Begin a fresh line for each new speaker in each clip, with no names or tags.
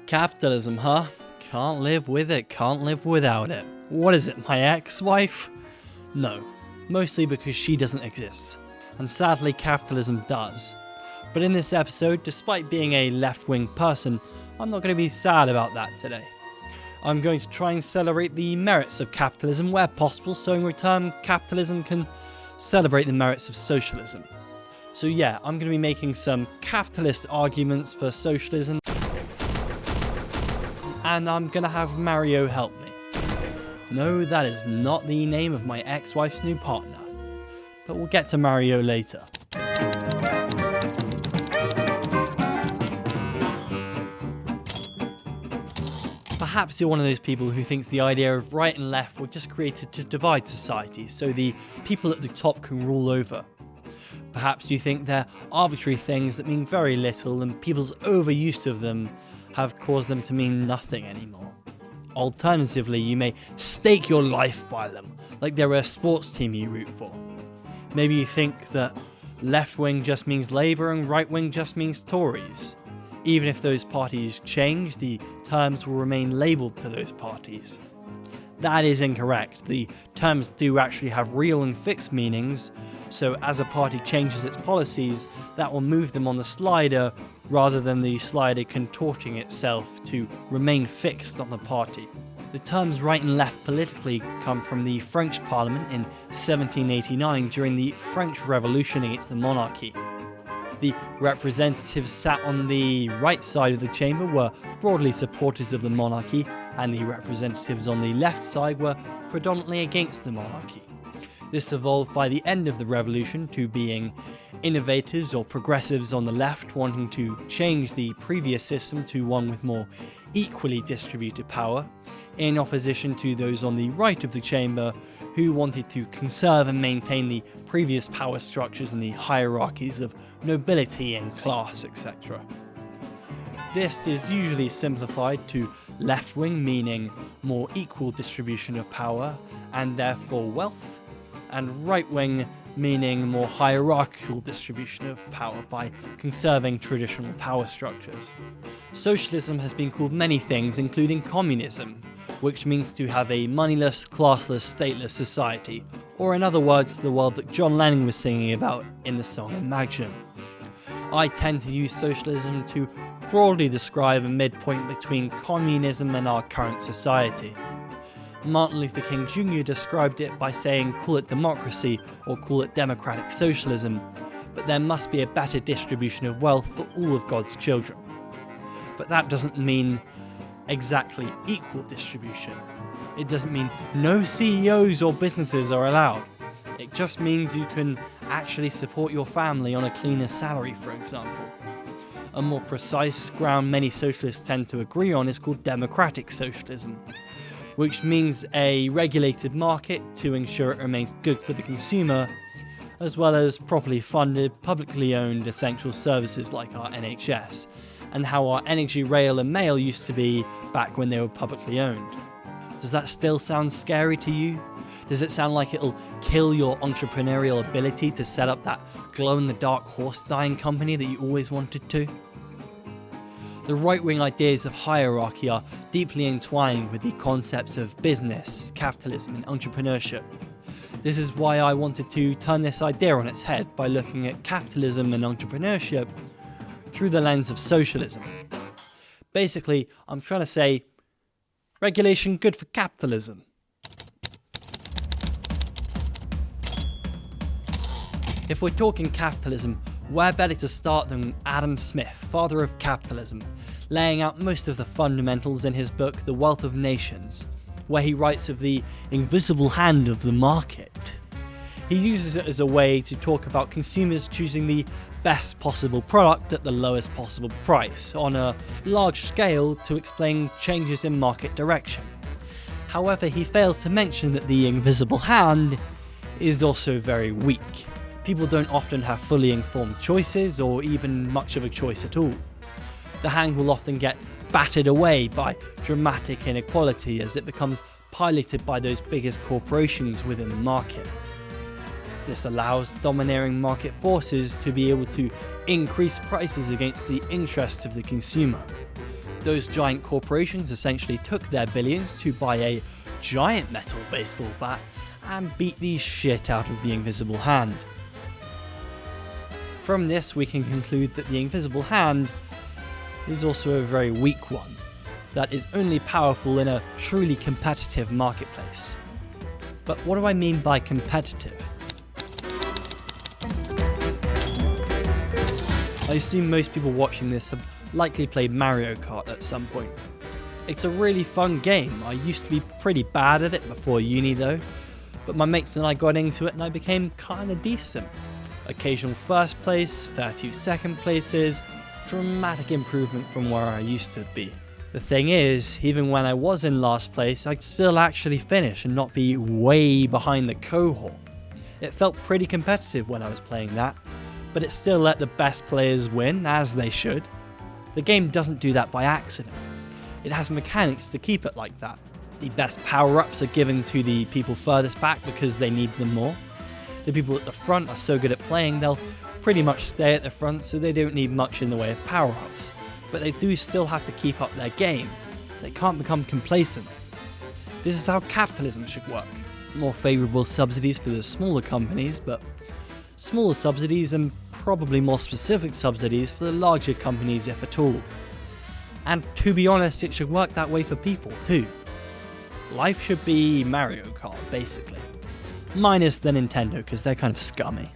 Capitalism, huh? Can't live with it, can't live without it. What is it, my ex-wife? No, mostly because she doesn't exist. And sadly, capitalism does. But in this episode, despite being a left-wing person, I'm not going to be sad about that today. I'm going to try and celebrate the merits of capitalism where possible, so in return, capitalism can celebrate the merits of socialism. So yeah, I'm going to be making some capitalist arguments for socialism, and I'm going to have Mario help me. No, that is not the name of my ex-wife's new partner, but we'll get to Mario later. Perhaps you're one of those people who thinks the idea of right and left were just created to divide society, so the people at the top can rule over. Perhaps you think they're arbitrary things that mean very little, and people's overuse of them have caused them to mean nothing anymore. Alternatively, you may stake your life by them, like they're a sports team you root for. Maybe you think that left wing just means Labour and right wing just means Tories. Even if those parties change, the terms will remain labelled to those parties. That is incorrect. The terms do actually have real and fixed meanings, so as a party changes its policies, that will move them on the slider rather than the slider contorting itself to remain fixed on the party. The terms right and left politically come from the French Parliament in 1789 during the French Revolution against the monarchy. The representatives sat on the right side of the chamber were broadly supporters of the monarchy, and the representatives on the left side were predominantly against the monarchy. This evolved by the end of the revolution to being innovators or progressives on the left wanting to change the previous system to one with more equally distributed power, in opposition to those on the right of the chamber who wanted to conserve and maintain the previous power structures and the hierarchies of nobility and class, etc. This is usually simplified to left-wing meaning more equal distribution of power and therefore wealth, and right-wing meaning more hierarchical distribution of power by conserving traditional power structures. Socialism has been called many things, including communism, which means to have a moneyless, classless, stateless society, or in other words, the world that John Lennon was singing about in the song Imagine. I tend to use socialism to broadly describe a midpoint between communism and our current society. Martin Luther King Jr. described it by saying call it democracy or call it democratic socialism, but there must be a better distribution of wealth for all of God's children. But that doesn't mean exactly equal distribution. It doesn't mean no CEOs or businesses are allowed. It just means you can actually support your family on a cleaner salary, for example. A more precise ground many socialists tend to agree on is called democratic socialism, which means a regulated market to ensure it remains good for the consumer, as well as properly funded, publicly owned essential services like our NHS, and how our energy, rail and mail used to be back when they were publicly owned. Does that still sound scary to you? Does it sound like it'll kill your entrepreneurial ability to set up that glow-in-the-dark horse dyeing company that you always wanted to? The right-wing ideas of hierarchy are deeply entwined with the concepts of business, capitalism and entrepreneurship. This is why I wanted to turn this idea on its head by looking at capitalism and entrepreneurship through the lens of socialism. Basically, I'm trying to say, regulation good for capitalism. If we're talking capitalism, where better to start than Adam Smith, father of capitalism, laying out most of the fundamentals in his book The Wealth of Nations, where he writes of the invisible hand of the market. He uses it as a way to talk about consumers choosing the best possible product at the lowest possible price on a large scale to explain changes in market direction. However, he fails to mention that the invisible hand is also very weak. People don't often have fully informed choices or even much of a choice at all. The hand will often get battered away by dramatic inequality as it becomes piloted by those biggest corporations within the market. This allows domineering market forces to be able to increase prices against the interests of the consumer. Those giant corporations essentially took their billions to buy a giant metal baseball bat and beat the shit out of the Invisible Hand. From this, we can conclude that the Invisible Hand is also a very weak one, that is only powerful in a truly competitive marketplace. But what do I mean by competitive? I assume most people watching this have likely played Mario Kart at some point. It's a really fun game. I used to be pretty bad at it before uni though, but my mates and I got into it and I became kinda decent. Occasional first place, fair few second places, dramatic improvement from where I used to be. The thing is, even when I was in last place, I'd still actually finish and not be way behind the cohort. It felt pretty competitive when I was playing that, but it still let the best players win, as they should. The game doesn't do that by accident. It has mechanics to keep it like that. The best power-ups are given to the people furthest back because they need them more. The people at the front are so good at playing, they'll pretty much stay at the front, so they don't need much in the way of power-ups. But they do still have to keep up their game. They can't become complacent. This is how capitalism should work. More favourable subsidies for the smaller companies, but smaller subsidies and probably more specific subsidies for the larger companies if at all. And to be honest, it should work that way for people too. Life should be Mario Kart, basically. Minus the Nintendo, because they're kind of scummy.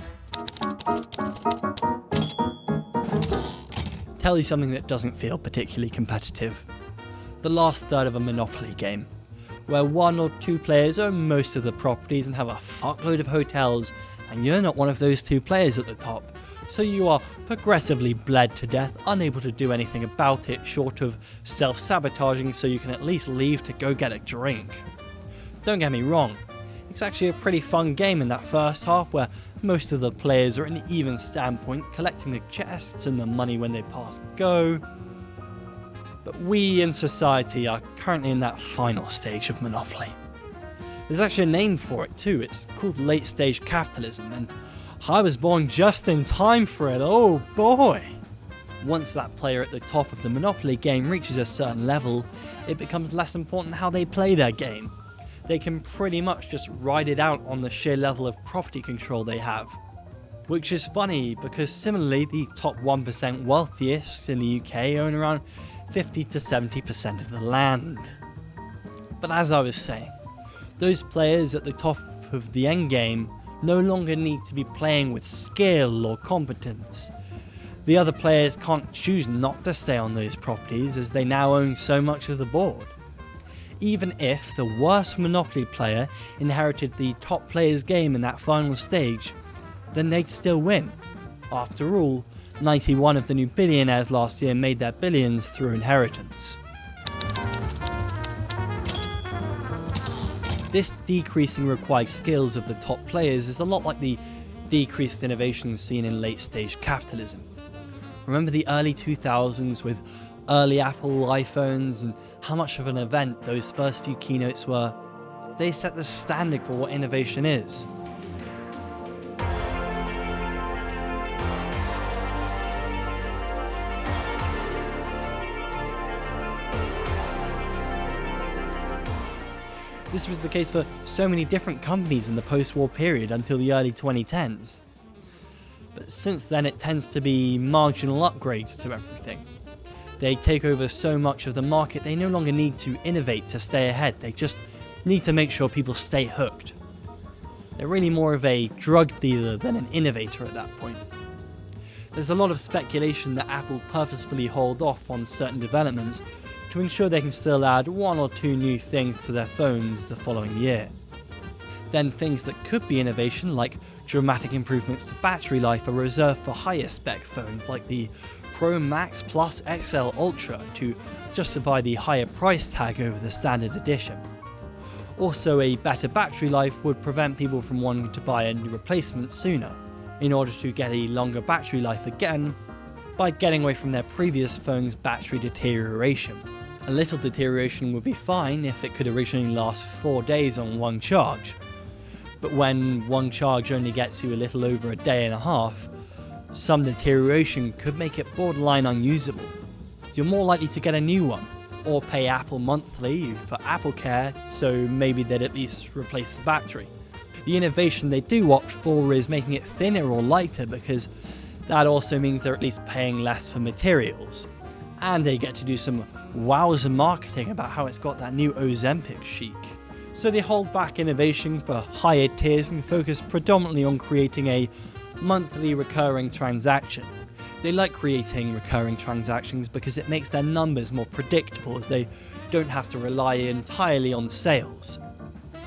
Tell you something that doesn't feel particularly competitive. The last third of a Monopoly game, where one or two players own most of the properties and have a fuckload of hotels, and you're not one of those two players at the top, so you are progressively bled to death, unable to do anything about it short of self-sabotaging so you can at least leave to go get a drink. Don't get me wrong, it's actually a pretty fun game in that first half where most of the players are at an even standpoint, collecting the chests and the money when they pass go. But we in society are currently in that final stage of Monopoly. There's actually a name for it too, it's called late stage capitalism, and I was born just in time for it, oh boy! Once that player at the top of the Monopoly game reaches a certain level, it becomes less important how they play their game. They can pretty much just ride it out on the sheer level of property control they have. Which is funny, because similarly the top 1% wealthiest in the UK own around 50 to 70% of the land. But as I was saying, those players at the top of the endgame no longer need to be playing with skill or competence. The other players can't choose not to stay on those properties as they now own so much of the board. Even if the worst Monopoly player inherited the top player's game in that final stage, then they'd still win. After all, 91 of the new billionaires last year made their billions through inheritance. This decreasing required skills of the top players is a lot like the decreased innovation seen in late stage capitalism. Remember the early 2000s with early Apple iPhones and how much of an event those first few keynotes were? They set the standard for what innovation is. This was the case for so many different companies in the post-war period until the early 2010s. But since then it tends to be marginal upgrades to everything. They take over so much of the market they no longer need to innovate to stay ahead, they just need to make sure people stay hooked. They're really more of a drug dealer than an innovator at that point. There's a lot of speculation that Apple purposefully hold off on certain developments to ensure they can still add one or two new things to their phones the following year. Then things that could be innovation, like dramatic improvements to battery life, are reserved for higher spec phones like the Pro Max Plus XL Ultra to justify the higher price tag over the standard edition. Also, a better battery life would prevent people from wanting to buy a new replacement sooner, in order to get a longer battery life again by getting away from their previous phone's battery deterioration. A little deterioration would be fine if it could originally last 4 days on one charge, but when one charge only gets you a little over a day and a half, some deterioration could make it borderline unusable. you're more likely to get a new one, or pay Apple monthly for Apple Care, so maybe they'd at least replace the battery. The innovation they do opt for is making it thinner or lighter, because that also means they're at least paying less for materials. And they get to do some wowza marketing about how it's got that new Ozempic chic. So they hold back innovation for higher tiers and focus predominantly on creating a monthly recurring transaction. They like creating recurring transactions because it makes their numbers more predictable, as they don't have to rely entirely on sales.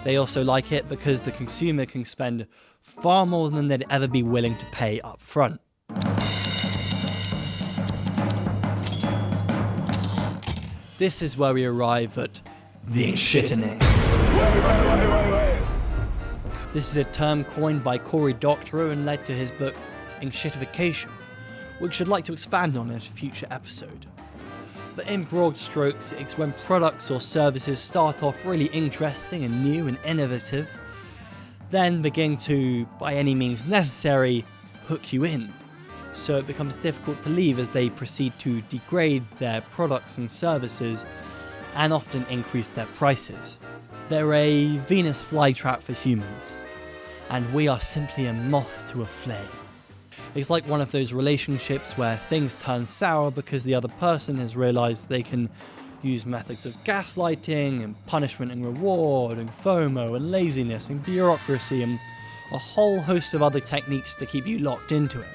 They also like it because the consumer can spend far more than they'd ever be willing to pay up front. This is where we arrive at the shittening. This is a term coined by Cory Doctorow and led to his book Shittification, which I'd like to expand on in a future episode. But in broad strokes, it's when products or services start off really interesting and new and innovative, then begin to, by any means necessary, hook you in. So it becomes difficult to leave as they proceed to degrade their products and services and often increase their prices. They're a Venus flytrap for humans, and we are simply a moth to a flame. It's like one of those relationships where things turn sour because the other person has realised they can use methods of gaslighting and punishment and reward and FOMO and laziness and bureaucracy and a whole host of other techniques to keep you locked into it.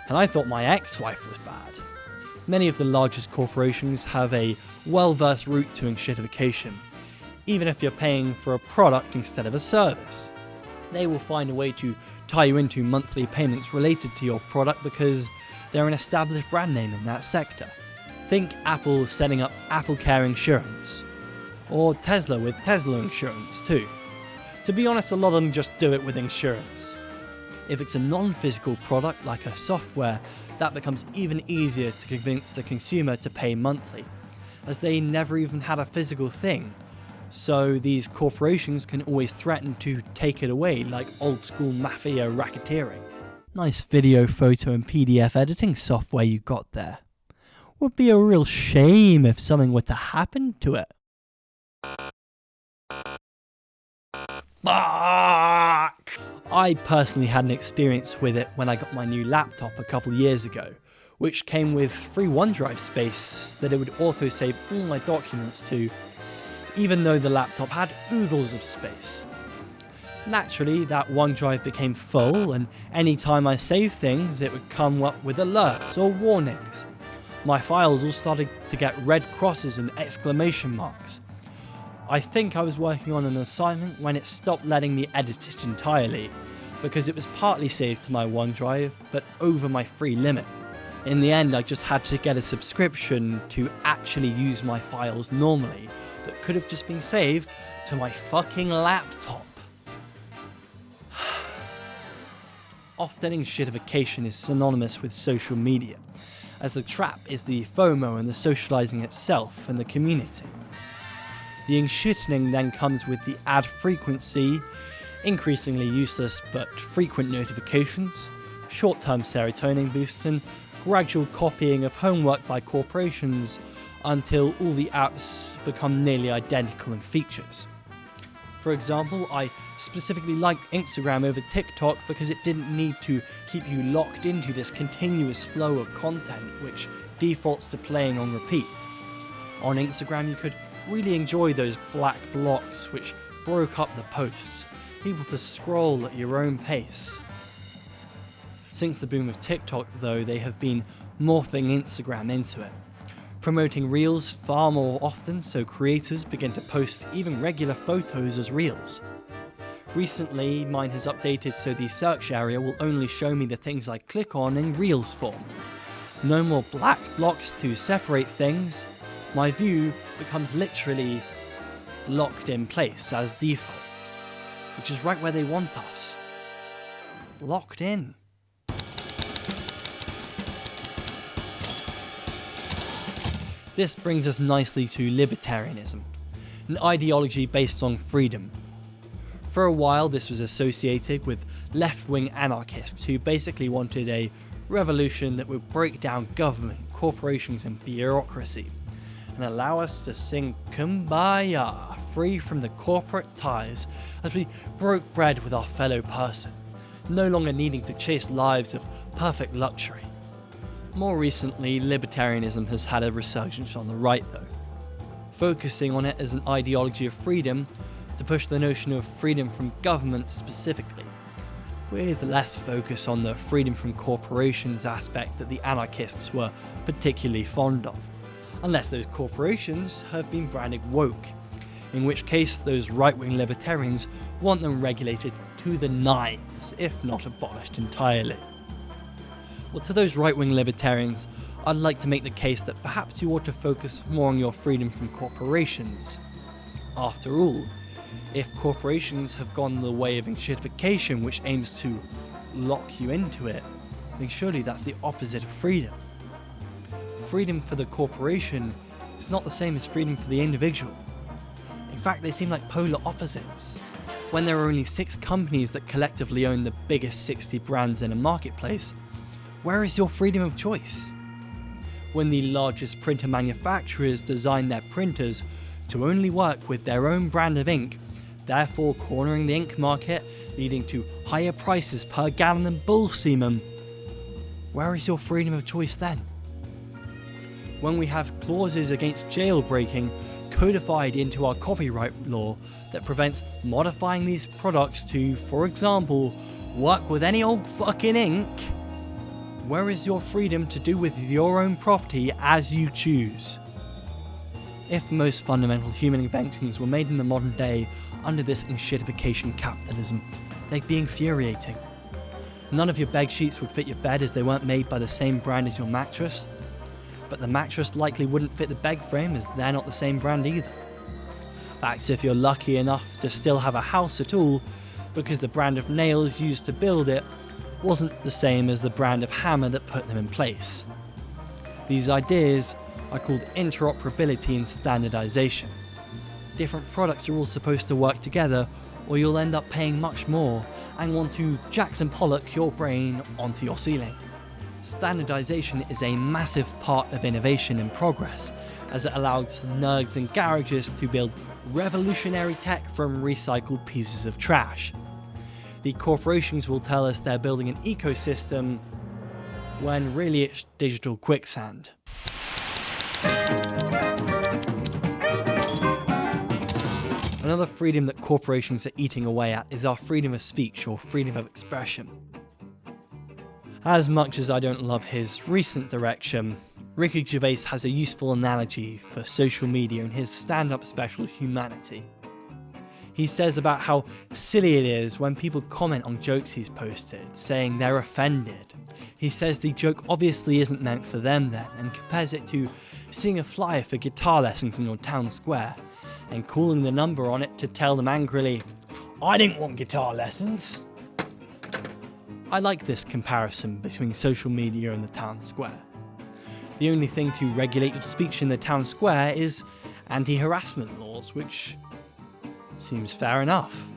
And I thought my ex-wife was bad. Many of the largest corporations have a well-versed route to shittification, even if you're paying for a product instead of a service. They will find a way to tie you into monthly payments related to your product because they're an established brand name in that sector. Think Apple setting up Apple Care insurance, or Tesla with Tesla insurance too. To be honest, a lot of them just do it with insurance. If it's a non-physical product like a software, that becomes even easier to convince the consumer to pay monthly, as they never even had a physical thing. So these corporations can always threaten to take it away like old school mafia racketeering. Nice video, photo and PDF editing software you got there. Would be a real shame if something were to happen to it. Fuck! I personally had an experience with it when I got my new laptop a couple of years ago, which came with free OneDrive space that it would autosave all my documents to, even though the laptop had oodles of space. Naturally, that OneDrive became full, and anytime I saved things, it would come up with alerts or warnings. My files all started to get red crosses and exclamation marks. I think I was working on an assignment when it stopped letting me edit it entirely, because it was partly saved to my OneDrive, but over my free limit. In the end, I just had to get a subscription to actually use my files normally, that could have just been saved to my fucking laptop. Often shittification is synonymous with social media, as the trap is the FOMO and the socializing itself and the community. The shittening then comes with the ad frequency, increasingly useless but frequent notifications, short-term serotonin boosts, and gradual copying of homework by corporations until all the apps become nearly identical in features. For example, I specifically liked Instagram over TikTok because it didn't need to keep you locked into this continuous flow of content which defaults to playing on repeat. On Instagram you could really enjoy those black blocks which broke up the posts, able to scroll at your own pace. Since the boom of TikTok though, they have been morphing Instagram into it, promoting Reels far more often so creators begin to post even regular photos as Reels. Recently, mine has updated so the search area will only show me the things I click on in Reels form. No more black blocks to separate things. My view becomes literally locked in place as default, which is right where they want us. Locked in. This brings us nicely to libertarianism, an ideology based on freedom. For a while this was associated with left-wing anarchists who basically wanted a revolution that would break down government, corporations and bureaucracy, and allow us to sing Kumbaya, free from the corporate ties, as we broke bread with our fellow person, no longer needing to chase lives of perfect luxury. More recently, libertarianism has had a resurgence on the right though, focusing on it as an ideology of freedom to push the notion of freedom from government specifically, with less focus on the freedom from corporations aspect that the anarchists were particularly fond of, unless those corporations have been branded woke, in which case those right-wing libertarians want them regulated to the nines, if not abolished entirely. Well, to those right-wing libertarians, I'd like to make the case that perhaps you ought to focus more on your freedom from corporations. After all, if corporations have gone the way of enshittification, which aims to lock you into it, then surely that's the opposite of freedom. Freedom for the corporation is not the same as freedom for the individual. In fact, they seem like polar opposites. When there are only 6 companies that collectively own the biggest 60 brands in a marketplace, where is your freedom of choice? When the largest printer manufacturers design their printers to only work with their own brand of ink, therefore cornering the ink market, leading to higher prices per gallon of bull semen, where is your freedom of choice then? When we have clauses against jailbreaking codified into our copyright law that prevents modifying these products to, for example, work with any old fucking ink, where is your freedom to do with your own property as you choose? If most fundamental human inventions were made in the modern day under this enshittification capitalism, they'd be infuriating. None of your bed sheets would fit your bed as they weren't made by the same brand as your mattress, but the mattress likely wouldn't fit the bed frame as they're not the same brand either. That's if you're lucky enough to still have a house at all, because the brand of nails used to build it wasn't the same as the brand of hammer that put them in place. These ideas are called interoperability and standardization. Different products are all supposed to work together, or you'll end up paying much more and want to Jackson Pollock your brain onto your ceiling. Standardization is a massive part of innovation and progress, as it allows nerds and garages to build revolutionary tech from recycled pieces of trash. The corporations will tell us they're building an ecosystem, when really it's digital quicksand. Another freedom that corporations are eating away at is our freedom of speech or freedom of expression. As much as I don't love his recent direction, Ricky Gervais has a useful analogy for social media in his stand-up special Humanity. He says about how silly it is when people comment on jokes he's posted, saying they're offended. He says the joke obviously isn't meant for them then, and compares it to seeing a flyer for guitar lessons in your town square, and calling the number on it to tell them angrily, "I didn't want guitar lessons." I like this comparison between social media and the town square. The only thing to regulate your speech in the town square is anti-harassment laws, which seems fair enough.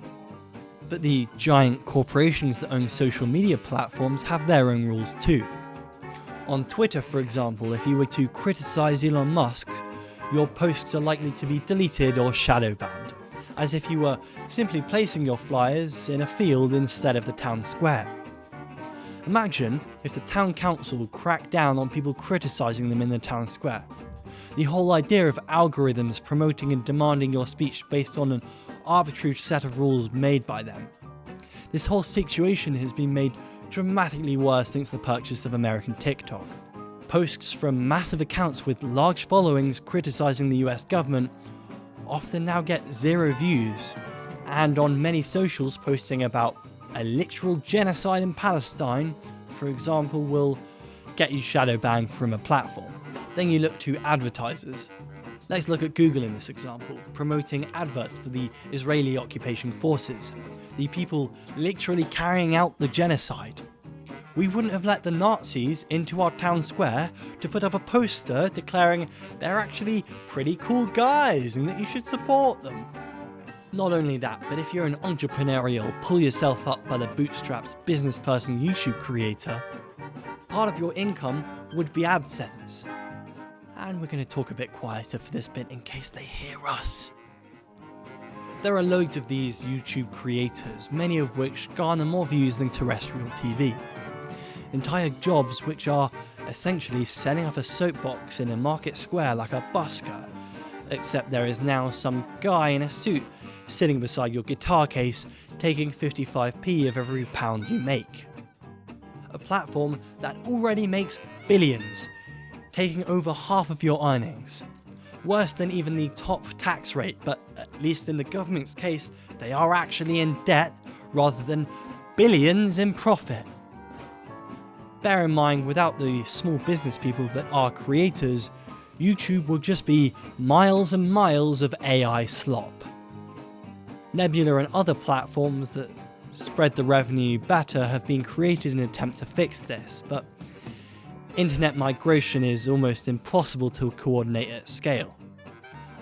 But the giant corporations that own social media platforms have their own rules too. On Twitter, for example, if you were to criticize Elon Musk, your posts are likely to be deleted or shadow banned, as if you were simply placing your flyers in a field instead of the town square. Imagine if the town council cracked down on people criticizing them in the town square. The whole idea of algorithms promoting and demanding your speech based on an arbitrary set of rules made by them. This whole situation has been made dramatically worse since the purchase of American TikTok. Posts from massive accounts with large followings criticizing the US government often now get 0 views, and on many socials posting about a literal genocide in Palestine, for example, will get you shadow banned from a platform. Then you look to advertisers. Let's look at Google in this example, promoting adverts for the Israeli occupation forces, the people literally carrying out the genocide. We wouldn't have let the Nazis into our town square to put up a poster declaring they're actually pretty cool guys and that you should support them. Not only that, but if you're an entrepreneurial, pull yourself up by the bootstraps business person YouTube creator, part of your income would be AdSense. And we're going to talk a bit quieter for this bit in case they hear us. There are loads of these YouTube creators, many of which garner more views than terrestrial TV. Entire jobs which are essentially setting up a soapbox in a market square like a busker, except there is now some guy in a suit sitting beside your guitar case taking 55p of every pound you make. A platform that already makes billions, taking over half of your earnings. Worse than even the top tax rate, but at least in the government's case, they are actually in debt rather than billions in profit. Bear in mind, without the small business people that are creators, YouTube will just be miles and miles of AI slop. Nebula and other platforms that spread the revenue better have been created in an attempt to fix this, but internet migration is almost impossible to coordinate at scale.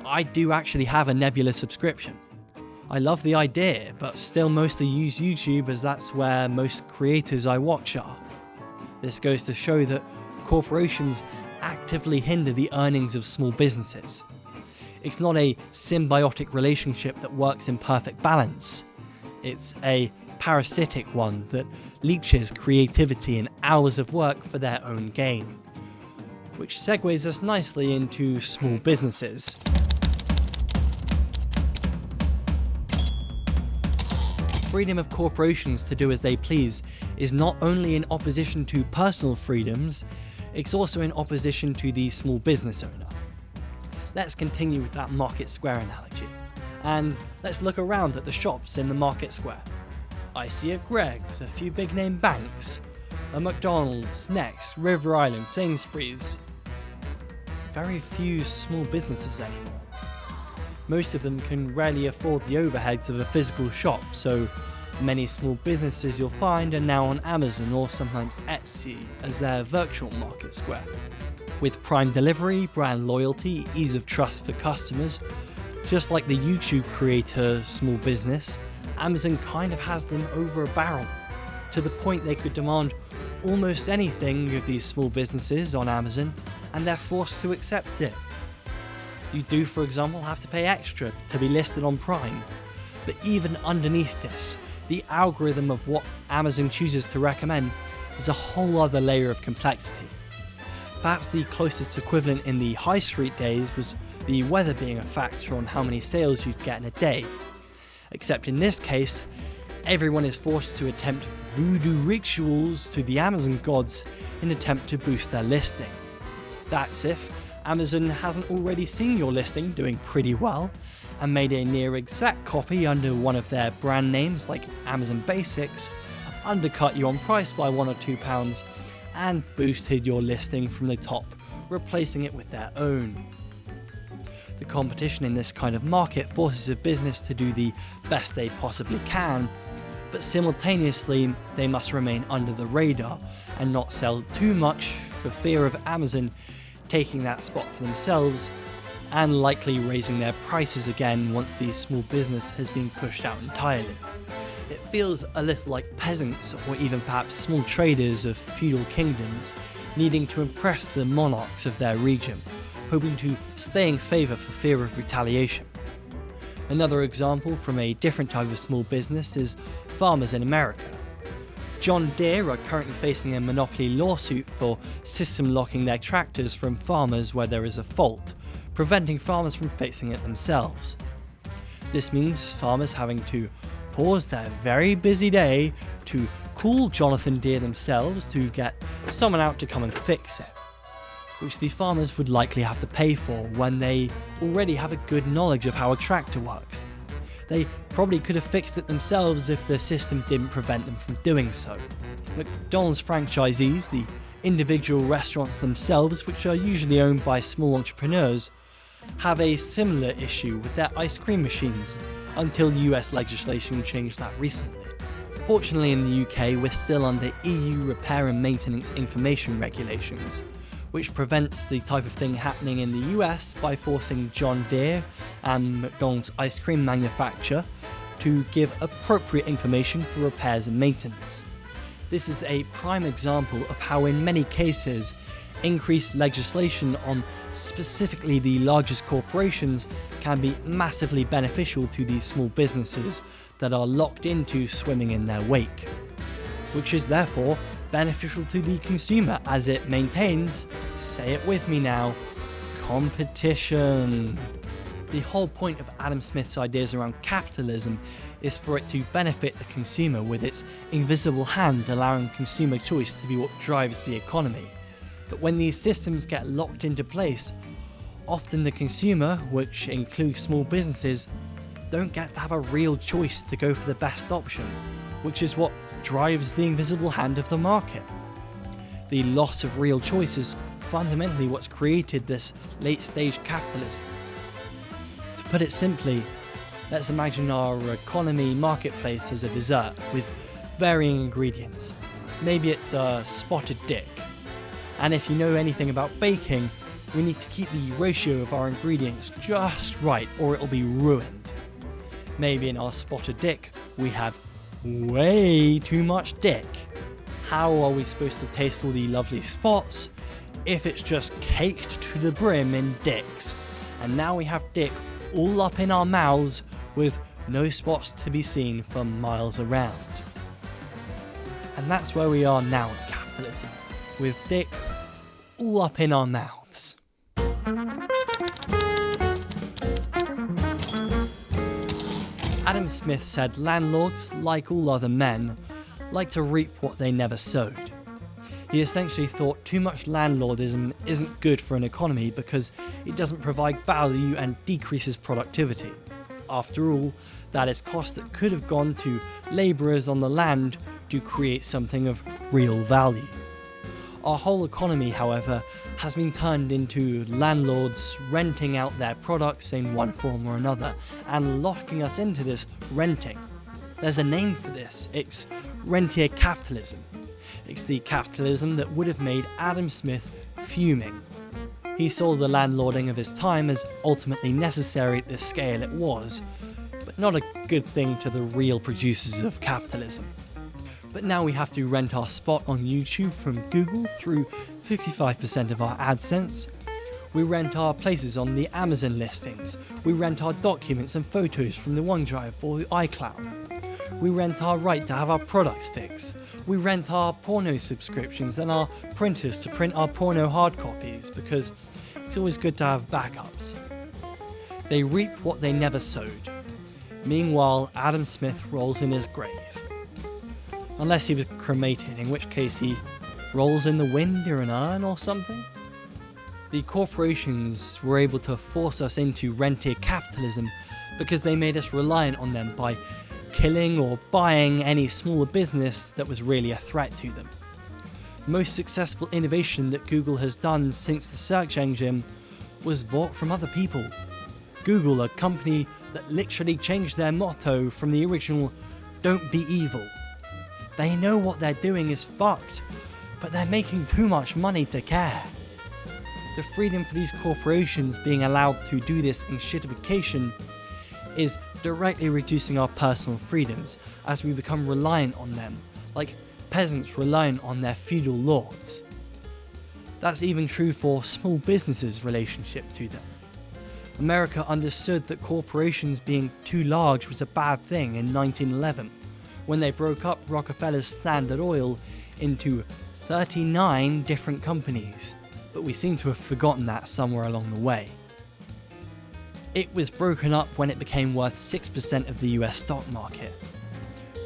I do actually have a Nebula subscription. I love the idea, but still mostly use YouTube as that's where most creators I watch are. This goes to show that corporations actively hinder the earnings of small businesses. It's not a symbiotic relationship that works in perfect balance. It's a parasitic one that leeches creativity and hours of work for their own gain. Which segues us nicely into small businesses. Freedom of corporations to do as they please is not only in opposition to personal freedoms, it's also in opposition to the small business owner. Let's continue with that market square analogy, and let's look around at the shops in the market square. I see a Greggs, a few big name banks, a McDonald's, Next, River Island, Sainsbury's. Very few small businesses anymore. Most of them can rarely afford the overheads of a physical shop, so many small businesses you'll find are now on Amazon or sometimes Etsy as their virtual market square. With Prime delivery, brand loyalty, ease of trust for customers, just like the YouTube creator small business, Amazon kind of has them over a barrel, to the point they could demand almost anything of these small businesses on Amazon, and they're forced to accept it. You do, for example, have to pay extra to be listed on Prime, but even underneath this, the algorithm of what Amazon chooses to recommend is a whole other layer of complexity. Perhaps the closest equivalent in the high street days was the weather being a factor on how many sales you'd get in a day. Except in this case, everyone is forced to attempt voodoo rituals to the Amazon gods in an attempt to boost their listing. That's if Amazon hasn't already seen your listing doing pretty well and made a near exact copy under one of their brand names like Amazon Basics, undercut you on price by £1 or £2 and boosted your listing from the top, replacing it with their own. The competition in this kind of market forces a business to do the best they possibly can, but simultaneously they must remain under the radar and not sell too much for fear of Amazon taking that spot for themselves and likely raising their prices again once the small business has been pushed out entirely. It feels a little like peasants or even perhaps small traders of feudal kingdoms needing to impress the monarchs of their region, hoping to stay in favour for fear of retaliation. Another example from a different type of small business is farmers in America. John Deere are currently facing a monopoly lawsuit for system locking their tractors from farmers where there is a fault, preventing farmers from fixing it themselves. This means farmers having to pause their very busy day to call Jonathan Deere themselves to get someone out to come and fix it, which the farmers would likely have to pay for when they already have a good knowledge of how a tractor works. They probably could have fixed it themselves if the system didn't prevent them from doing so. McDonald's franchisees, the individual restaurants themselves, which are usually owned by small entrepreneurs, have a similar issue with their ice cream machines, until US legislation changed that recently. Fortunately in the UK we're still under EU repair and maintenance information regulations, which prevents the type of thing happening in the US by forcing John Deere and McDonald's ice cream manufacturer to give appropriate information for repairs and maintenance. This is a prime example of how in many cases increased legislation on specifically the largest corporations can be massively beneficial to these small businesses that are locked into swimming in their wake, which is therefore beneficial to the consumer as it maintains, say it with me now, competition. The whole point of Adam Smith's ideas around capitalism is for it to benefit the consumer with its invisible hand allowing consumer choice to be what drives the economy. But when these systems get locked into place, often the consumer, which includes small businesses, don't get to have a real choice to go for the best option, which is what drives the invisible hand of the market. The loss of real choice is fundamentally what's created this late-stage capitalism. To put it simply, let's imagine our economy marketplace as a dessert with varying ingredients. Maybe it's a spotted dick. And if you know anything about baking, we need to keep the ratio of our ingredients just right or it'll be ruined. Maybe in our spotted dick, we have way too much dick. How are we supposed to taste all the lovely spots if it's just caked to the brim in dicks? And now we have dick all up in our mouths with no spots to be seen for miles around. And that's where we are now in capitalism, with dick all up in our mouths. Adam Smith said landlords, like all other men, like to reap what they never sowed. He essentially thought too much landlordism isn't good for an economy because it doesn't provide value and decreases productivity. After all, that is cost that could have gone to labourers on the land to create something of real value. Our whole economy, however, has been turned into landlords renting out their products in one form or another and locking us into this renting. There's a name for this, it's rentier capitalism. It's the capitalism that would have made Adam Smith fuming. He saw the landlording of his time as ultimately necessary at the scale it was, but not a good thing to the real producers of capitalism. But now we have to rent our spot on YouTube from Google through 55% of our AdSense. We rent our places on the Amazon listings. We rent our documents and photos from the OneDrive or the iCloud. We rent our right to have our products fixed. We rent our porno subscriptions and our printers to print our porno hard copies because it's always good to have backups. They reap what they never sowed. Meanwhile, Adam Smith rolls in his grave. Unless he was cremated, in which case he rolls in the wind in an urn or something. The corporations were able to force us into rentier capitalism because they made us reliant on them by killing or buying any smaller business that was really a threat to them. The most successful innovation that Google has done since the search engine was bought from other people. Google, a company that literally changed their motto from the original "Don't be evil." They know what they're doing is fucked, but they're making too much money to care. The freedom for these corporations being allowed to do this in shittification is directly reducing our personal freedoms as we become reliant on them, like peasants reliant on their feudal lords. That's even true for small businesses' relationship to them. America understood that corporations being too large was a bad thing in 1911, when they broke up Rockefeller's Standard Oil into 39 different companies, but we seem to have forgotten that somewhere along the way. It was broken up when it became worth 6% of the US stock market.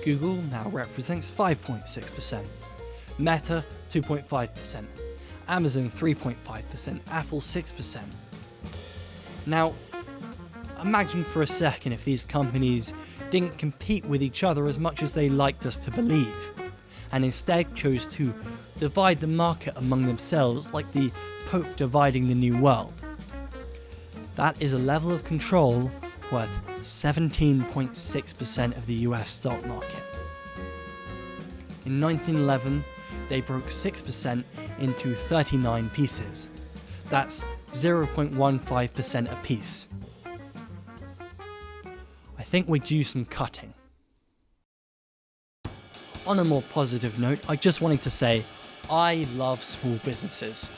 Google now represents 5.6%, Meta 2.5%, Amazon 3.5%, Apple 6%. Now, imagine for a second if these companies didn't compete with each other as much as they liked us to believe, and instead chose to divide the market among themselves like the Pope dividing the New World. That is a level of control worth 17.6% of the US stock market. In 1911, they broke 6% into 39 pieces. That's 0.15% apiece. I think we do some cutting. On a more positive note, I just wanted to say I love small businesses.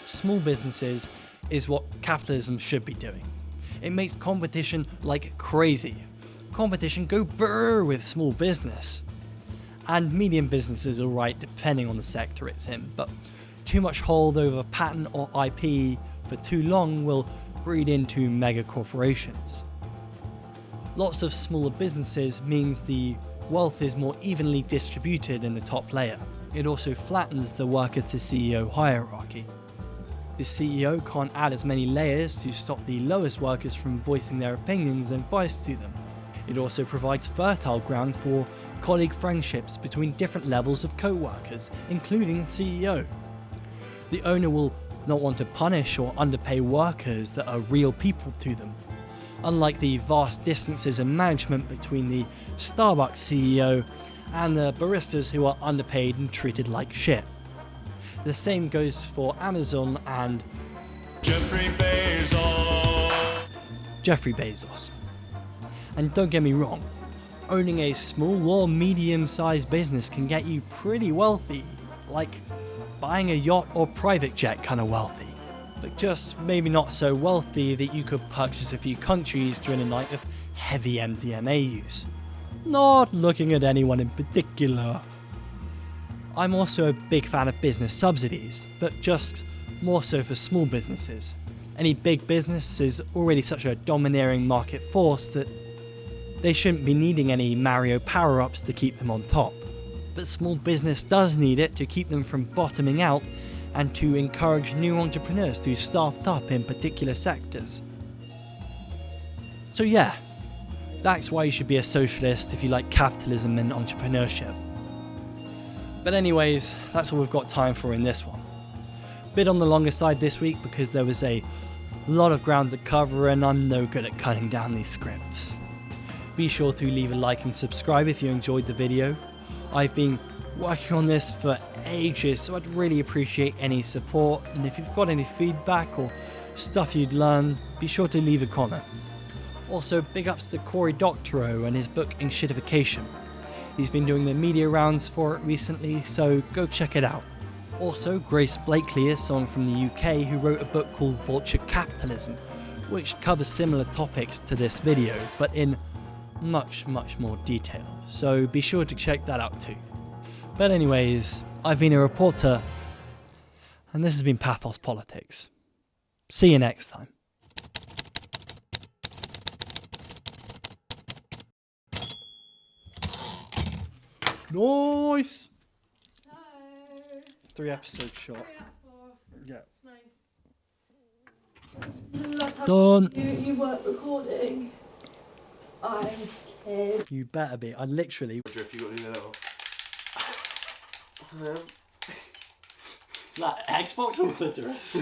Small businesses is what capitalism should be doing. It makes competition like crazy. Competition go brrr with small business. And medium business is alright depending on the sector it's in, but too much hold over patent or IP for too long will breed into mega corporations. Lots of smaller businesses means the wealth is more evenly distributed in the top layer. It also flattens the worker to CEO hierarchy. The CEO can't add as many layers to stop the lowest workers from voicing their opinions and advice to them. It also provides fertile ground for colleague friendships between different levels of co-workers, including the CEO. The owner will not want to punish or underpay workers that are real people to them, unlike the vast distances in management between the Starbucks CEO and the baristas who are underpaid and treated like shit. The same goes for Amazon and Jeffrey Bezos. And don't get me wrong, owning a small or medium-sized business can get you pretty wealthy, like buying a yacht or private jet kind of wealthy, but just maybe not so wealthy that you could purchase a few countries during a night of heavy MDMA use. Not looking at anyone in particular. I'm also a big fan of business subsidies, but just more so for small businesses. Any big business is already such a domineering market force that they shouldn't be needing any Mario power-ups to keep them on top. But small business does need it to keep them from bottoming out and to encourage new entrepreneurs to start up in particular sectors. So yeah, that's why you should be a socialist if you like capitalism and entrepreneurship. But anyways, that's all we've got time for in this one. Bit on the longer side this week because there was a lot of ground to cover and I'm no good at cutting down these scripts. Be sure to leave a like and subscribe if you enjoyed the video. I've been working on this for ages, so I'd really appreciate any support, and if you've got any feedback or stuff you'd learn, be sure to leave a comment. Also, big ups to Cory Doctorow and his book Enshittification. He's been doing the media rounds for it recently, so go check it out. Also, Grace Blakely is someone from the UK who wrote a book called Vulture Capitalism, which covers similar topics to this video, but in much more detail, so be sure to check that out too. But anyways, I've been a reporter, and this has been Pathos Politics. See you next time. Nice!
So,
3 episodes short.
3 out of 4.
Yeah.
Nice.
Done.
You weren't recording. I'm kidding.
You better be. I literally.
If you got any little.
Is that Xbox or clitoris?